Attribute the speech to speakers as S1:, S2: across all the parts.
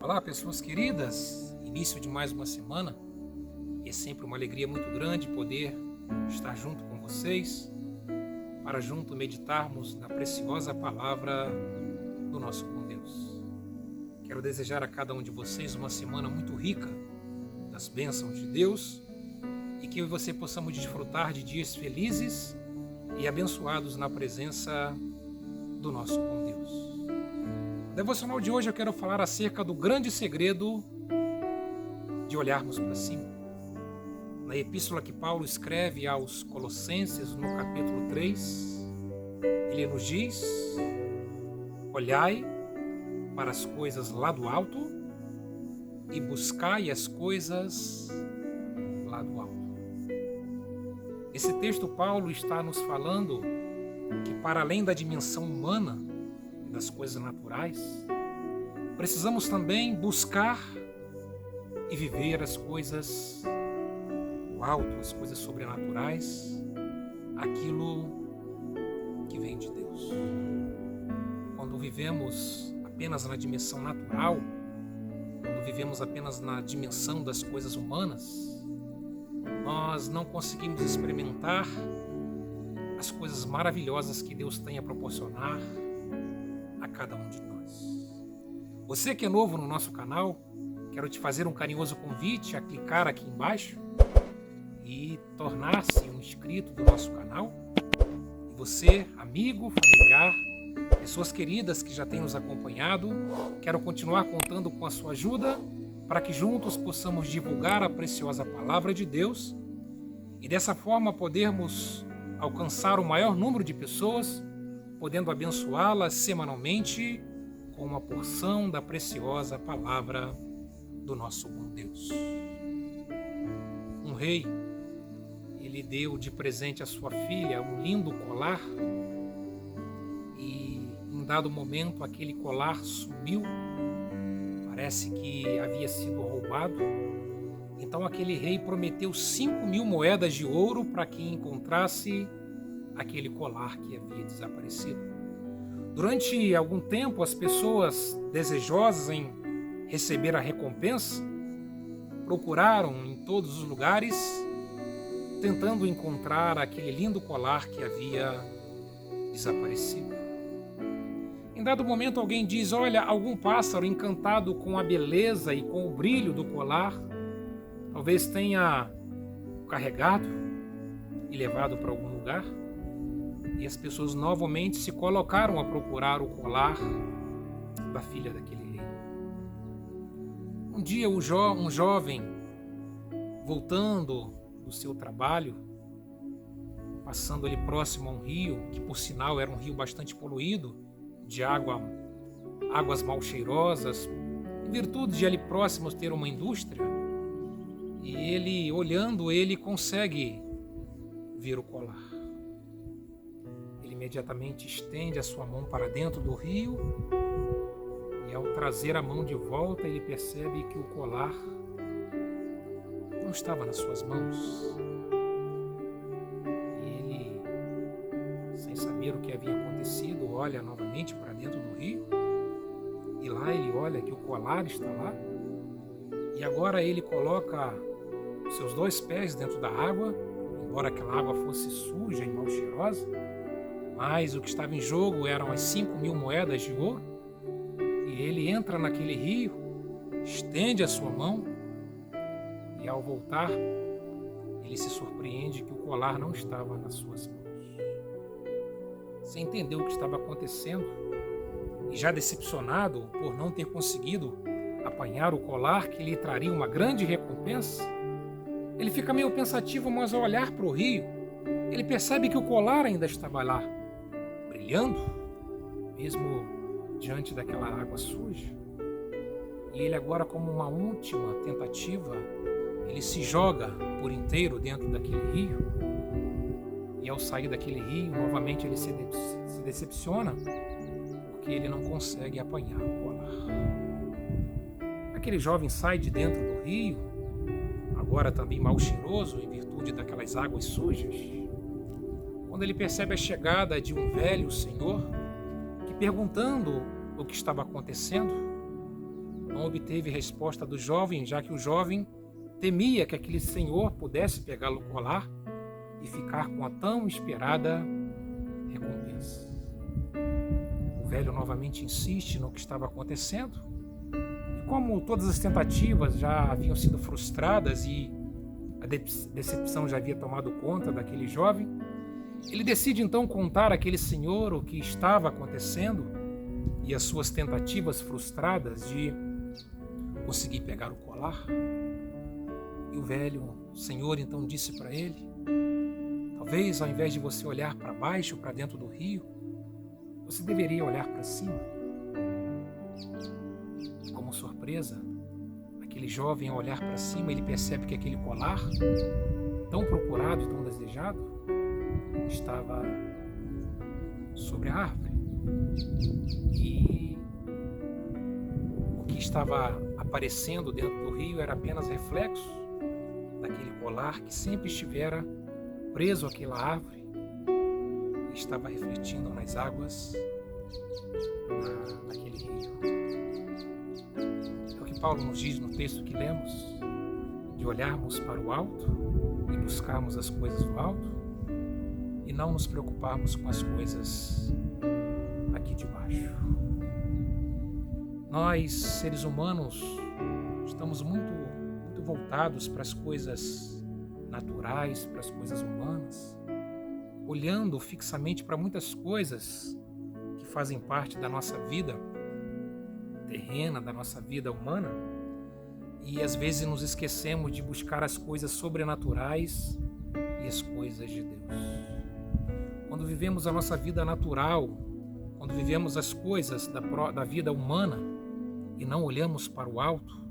S1: Olá, pessoas queridas, início de mais uma semana e é sempre uma alegria muito grande poder estar junto com vocês para junto meditarmos na preciosa palavra do nosso bom Deus. Quero desejar a cada um de vocês uma semana muito rica das bênçãos de Deus e que eu e você possamos desfrutar de dias felizes e abençoados na presença do nosso bom Deus. No devocional de hoje eu quero falar acerca do grande segredo de olharmos para cima. Na epístola que Paulo escreve aos Colossenses, no capítulo 3, ele nos diz: olhai para as coisas lá do alto e buscai as coisas lá do alto. Esse texto Paulo está nos falando que para além da dimensão humana das coisas naturais, precisamos também buscar e viver as coisas do alto, as coisas sobrenaturais, aquilo que vem de Deus. Quando vivemos apenas na dimensão natural, quando vivemos apenas na dimensão das coisas humanas, nós não conseguimos experimentar as coisas maravilhosas que Deus tem a proporcionar a cada um de nós. Você que é novo no nosso canal, quero te fazer um carinhoso convite a clicar aqui embaixo e tornar-se um inscrito do nosso canal. E você, amigo, familiar, pessoas queridas que já têm nos acompanhado, quero continuar contando com a sua ajuda para que juntos possamos divulgar a preciosa palavra de Deus e dessa forma podermos alcançar o maior número de pessoas, podendo abençoá-las semanalmente com uma porção da preciosa palavra do nosso bom Deus. Um rei, ele deu de presente à sua filha um lindo colar e em dado momento aquele colar sumiu, parece que havia sido roubado. Então aquele rei prometeu 5.000 moedas de ouro para quem encontrasse aquele colar que havia desaparecido. Durante algum tempo, as pessoas desejosas em receber a recompensa procuraram em todos os lugares, tentando encontrar aquele lindo colar que havia desaparecido. Em dado momento, alguém diz: olha, algum pássaro encantado com a beleza e com o brilho do colar, talvez tenha carregado e levado para algum lugar. E as pessoas novamente se colocaram a procurar o colar da filha daquele rei. Um dia um jovem, voltando do seu trabalho, passando ali próximo a um rio, que por sinal era um rio bastante poluído, de águas mal cheirosas, em virtude de ali próximo ter uma indústria, e ele, olhando, ele consegue ver o colar. Imediatamente estende a sua mão para dentro do rio e ao trazer a mão de volta ele percebe que o colar não estava nas suas mãos. E ele, sem saber o que havia acontecido, olha novamente para dentro do rio e lá ele olha que o colar está lá e agora ele coloca os seus 2 pés dentro da água, embora aquela água fosse suja e mal cheirosa. Mas o que estava em jogo eram as 5.000 moedas de ouro. E ele entra naquele rio, estende a sua mão e ao voltar, ele se surpreende que o colar não estava nas suas mãos. Sem entender o que estava acontecendo e já decepcionado por não ter conseguido apanhar o colar que lhe traria uma grande recompensa, ele fica meio pensativo, mas ao olhar para o rio, ele percebe que o colar ainda estava lá, brilhando, mesmo diante daquela água suja. E ele agora, como uma última tentativa, ele se joga por inteiro dentro daquele rio. E ao sair daquele rio, novamente ele se decepciona, porque ele não consegue apanhar o colar. Aquele jovem sai de dentro do rio, agora também mal cheiroso, em virtude daquelas águas sujas, quando ele percebe a chegada de um velho senhor que, perguntando o que estava acontecendo, não obteve resposta do jovem, já que o jovem temia que aquele senhor pudesse pegá-lo no colar e ficar com a tão esperada recompensa. O velho novamente insiste no que estava acontecendo, e como todas as tentativas já haviam sido frustradas e a decepção já havia tomado conta daquele jovem, ele decide então contar àquele senhor o que estava acontecendo e as suas tentativas frustradas de conseguir pegar o colar. E o velho senhor então disse para ele: talvez ao invés de você olhar para baixo, para dentro do rio, você deveria olhar para cima. E como surpresa, aquele jovem, ao olhar para cima, ele percebe que aquele colar, tão procurado e tão desejado, estava sobre a árvore. E o que estava aparecendo dentro do rio era apenas reflexo daquele colar que sempre estivera preso àquela árvore e estava refletindo nas águas daquele rio. É o que Paulo nos diz no texto que lemos, de olharmos para o alto e buscarmos as coisas do alto e não nos preocuparmos com as coisas aqui de baixo. Nós, seres humanos, estamos muito voltados para as coisas naturais, para as coisas humanas, olhando fixamente para muitas coisas que fazem parte da nossa vida terrena, da nossa vida humana, e às vezes nos esquecemos de buscar as coisas sobrenaturais e as coisas de Deus. Quando vivemos a nossa vida natural, quando vivemos as coisas da vida humana e não olhamos para o alto,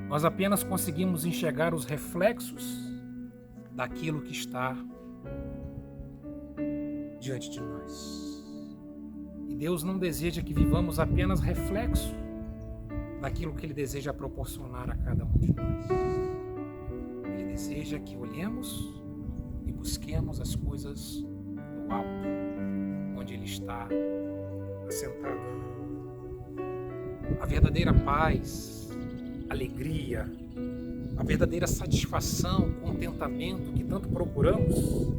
S1: nós apenas conseguimos enxergar os reflexos daquilo que está diante de nós. E Deus não deseja que vivamos apenas reflexo daquilo que Ele deseja proporcionar a cada um de nós. Ele deseja que olhemos e busquemos as coisas do alto, onde Ele está assentado. A verdadeira paz, alegria, a verdadeira satisfação, contentamento que tanto procuramos,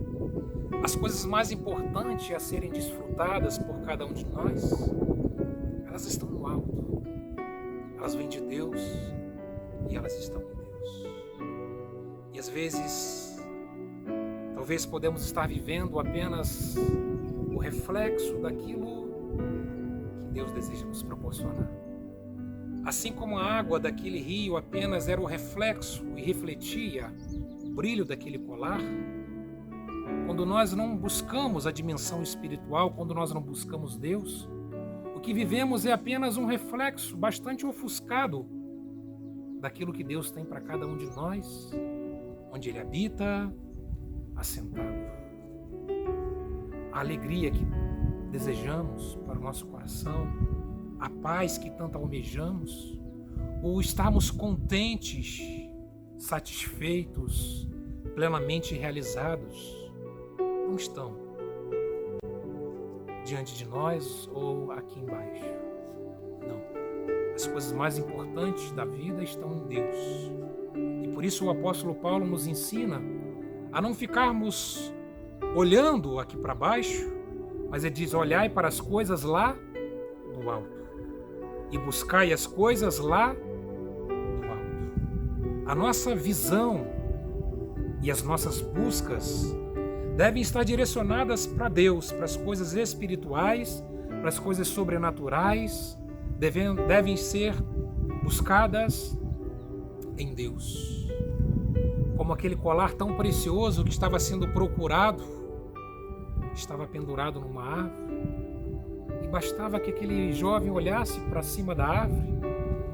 S1: as coisas mais importantes a serem desfrutadas por cada um de nós, elas estão no alto. Elas vêm de Deus e elas estão em Deus. E às vezes, talvez podemos estar vivendo apenas o reflexo daquilo que Deus deseja nos proporcionar. Assim como a água daquele rio apenas era o reflexo e refletia o brilho daquele colar, quando nós não buscamos a dimensão espiritual, quando nós não buscamos Deus, o que vivemos é apenas um reflexo bastante ofuscado daquilo que Deus tem para cada um de nós, onde Ele habita assentado. A alegria que desejamos para o nosso coração, a paz que tanto almejamos, ou estarmos contentes, satisfeitos, plenamente realizados, não estão diante de nós ou aqui embaixo. Não. As coisas mais importantes da vida estão em Deus. E por isso o apóstolo Paulo nos ensina a não ficarmos olhando aqui para baixo, mas ele diz: olhai para as coisas lá do alto e buscai as coisas lá do alto. A nossa visão e as nossas buscas devem estar direcionadas para Deus, para as coisas espirituais, para as coisas sobrenaturais, devem ser buscadas em Deus. Como aquele colar tão precioso que estava sendo procurado, estava pendurado numa árvore, e bastava que aquele jovem olhasse para cima da árvore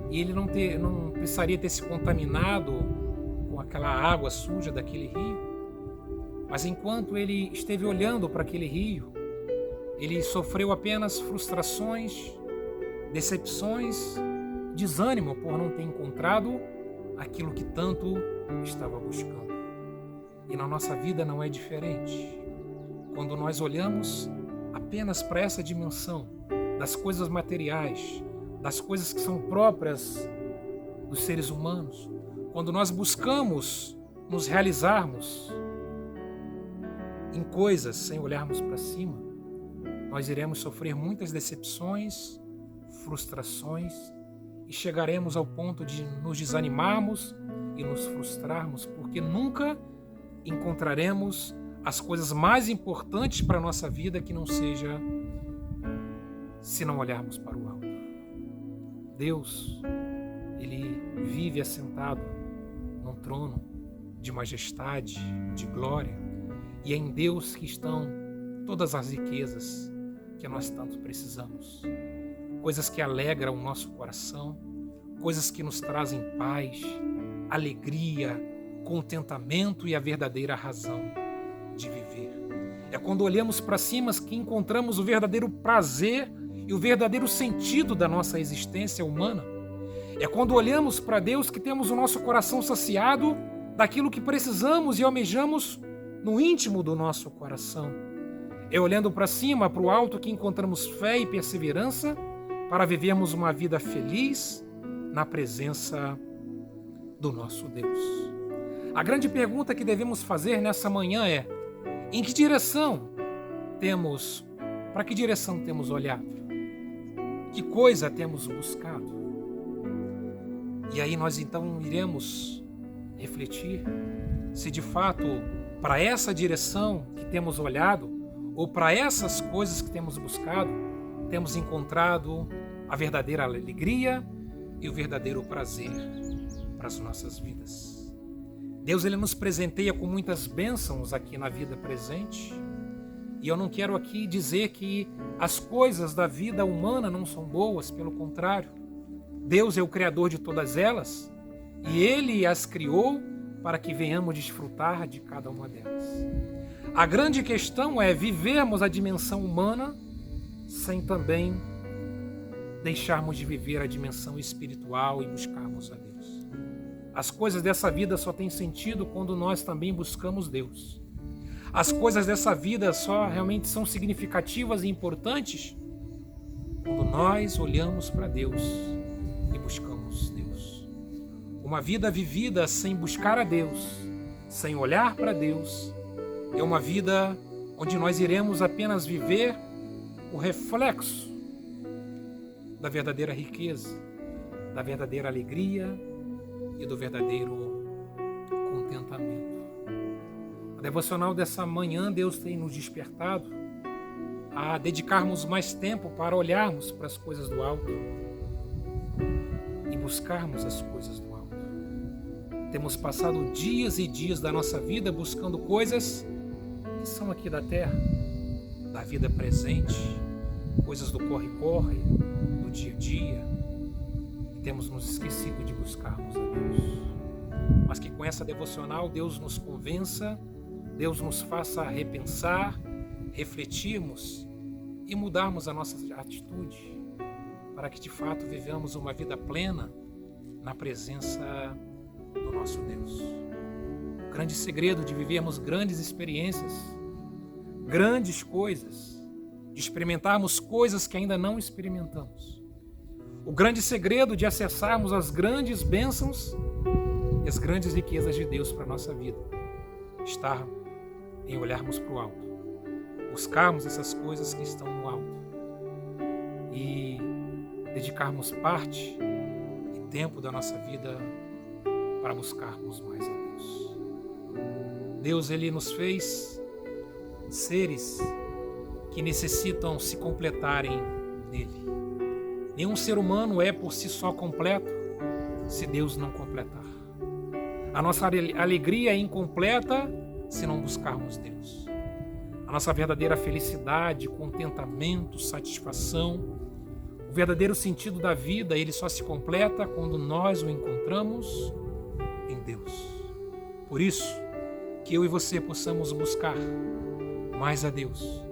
S1: e ele não precisaria ter se contaminado com aquela água suja daquele rio. Mas enquanto ele esteve olhando para aquele rio, ele sofreu apenas frustrações, decepções, desânimo por não ter encontrado aquilo que tanto estava buscando. E na nossa vida não é diferente. Quando nós olhamos apenas para essa dimensão das coisas materiais, das coisas que são próprias dos seres humanos, quando nós buscamos nos realizarmos em coisas sem olharmos para cima, nós iremos sofrer muitas decepções, frustrações e chegaremos ao ponto de nos desanimarmos e nos frustrarmos, porque nunca encontraremos as coisas mais importantes para a nossa vida que não seja se não olharmos para o alto. Deus, Ele vive assentado num trono de majestade, de glória, e é em Deus que estão todas as riquezas que nós tanto precisamos. Coisas que alegram o nosso coração, coisas que nos trazem paz, alegria, contentamento e a verdadeira razão de viver. É quando olhamos para cima que encontramos o verdadeiro prazer e o verdadeiro sentido da nossa existência humana. É quando olhamos para Deus que temos o nosso coração saciado daquilo que precisamos e almejamos no íntimo do nosso coração. É olhando para cima, para o alto, que encontramos fé e perseverança para vivermos uma vida feliz na presença do nosso Deus. A grande pergunta que devemos fazer nessa manhã é: em que direção para que direção temos olhado? Que coisa temos buscado? E aí nós então iremos refletir se de fato para essa direção que temos olhado ou para essas coisas que temos buscado, temos encontrado a verdadeira alegria e o verdadeiro prazer para as nossas vidas. Deus, Ele nos presenteia com muitas bênçãos aqui na vida presente. E eu não quero aqui dizer que as coisas da vida humana não são boas, pelo contrário. Deus é o Criador de todas elas e Ele as criou para que venhamos desfrutar de cada uma delas. A grande questão é vivermos a dimensão humana sem também deixarmos de viver a dimensão espiritual e buscarmos a Deus. As coisas dessa vida só têm sentido quando nós também buscamos Deus. As coisas dessa vida só realmente são significativas e importantes quando nós olhamos para Deus e buscamos Deus. Uma vida vivida sem buscar a Deus, sem olhar para Deus, é uma vida onde nós iremos apenas viver o reflexo da verdadeira riqueza, da verdadeira alegria e do verdadeiro contentamento. A devocional dessa manhã, Deus tem nos despertado a dedicarmos mais tempo para olharmos para as coisas do alto e buscarmos as coisas do alto. Temos passado dias e dias da nossa vida buscando coisas que são aqui da terra, da vida presente, coisas do corre-corre, do dia a dia, e temos nos esquecido de buscarmos a Deus. Mas que com essa devocional Deus nos convença, Deus nos faça repensar, refletirmos e mudarmos a nossa atitude para que de fato vivamos uma vida plena na presença do nosso Deus. O grande segredo de vivermos grandes experiências, grandes coisas, de experimentarmos coisas que ainda não experimentamos. O grande segredo de acessarmos as grandes bênçãos e as grandes riquezas de Deus para a nossa vida está em olharmos para o alto, buscarmos essas coisas que estão no alto e dedicarmos parte e tempo da nossa vida para buscarmos mais a Deus. Deus, Ele nos fez seres que necessitam se completarem nele. Nenhum ser humano é por si só completo se Deus não completar. A nossa alegria é incompleta se não buscarmos Deus. A nossa verdadeira felicidade, contentamento, satisfação, o verdadeiro sentido da vida, ele só se completa quando nós o encontramos em Deus. Por isso, que eu e você possamos buscar mais a Deus,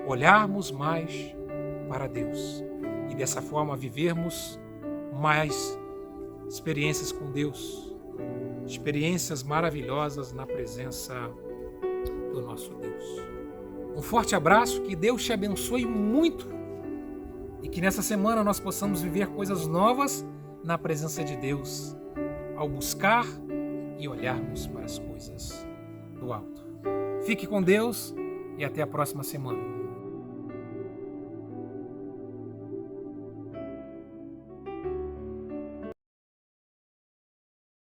S1: olharmos mais para Deus e dessa forma vivermos mais experiências com Deus, experiências maravilhosas na presença do nosso Deus. Um forte abraço, que Deus te abençoe muito e que nessa semana nós possamos viver coisas novas na presença de Deus ao buscar e olharmos para as coisas do alto. Fique com Deus e até a próxima semana.